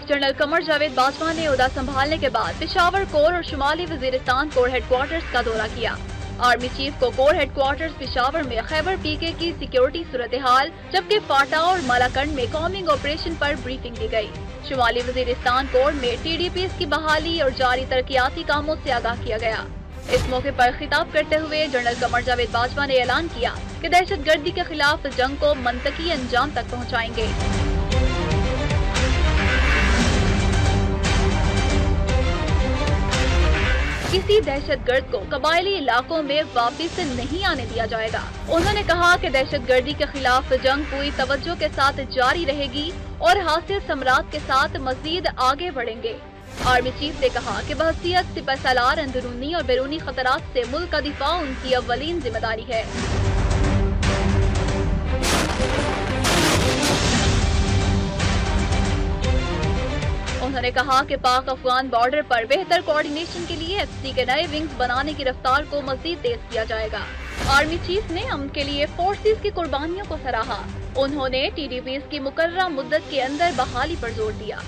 Chief general Qamar Javed Bajwa ने ओहदा संभालने के बाद पेशावर कोर और शुमाली वजीरिस्तान कोर हेडक्वार्टर्स का दौरा किया। आर्मी चीफ को कोर हेडक्वार्टर्स पेशावर में खैबर पीके की सिक्योरिटी सूरत हाल, जबकि फाटा और मालाकंड में कॉमिंग ऑपरेशन पर ब्रीफिंग दी गई। शुमाली वजीरिस्तान कोर में TDPs की बहाली और जारी तरक्याती कामों से आगाह किया गया। इस मौके पर खिताब करते हुए जनरल कमर जावेद बाजवा ने ऐलान किया कि दहशत गर्दी के खिलाफ जंग को मंतकी अंजाम तक पहुँचाएंगे। किसी दहशतगर्द को कबायली इलाकों में वापस नहीं आने दिया जाएगा। उन्होंने कहा कि दहशतगर्दी के खिलाफ जंग पूरी तवज्जो के साथ जारी रहेगी और हासिल समरात के साथ मजीद आगे बढ़ेंगे। आर्मी चीफ ने कहा कि बहसीयत सिपहसालार अंदरूनी और बैरूनी खतरात से मुल्क का दिफा उनकी अव्वलीन जिम्मेदारी है। उन्होंने कहा कि पाक अफगान बॉर्डर पर बेहतर कोऑर्डिनेशन के लिए FC के नए विंग्स बनाने की रफ्तार को मजीद तेज किया जाएगा। आर्मी चीफ ने अमन के लिए फोर्सेस की कुर्बानियों को सराहा। उन्होंने TDPs की मुकर्ररा मुद्दत के अंदर बहाली पर जोर दिया।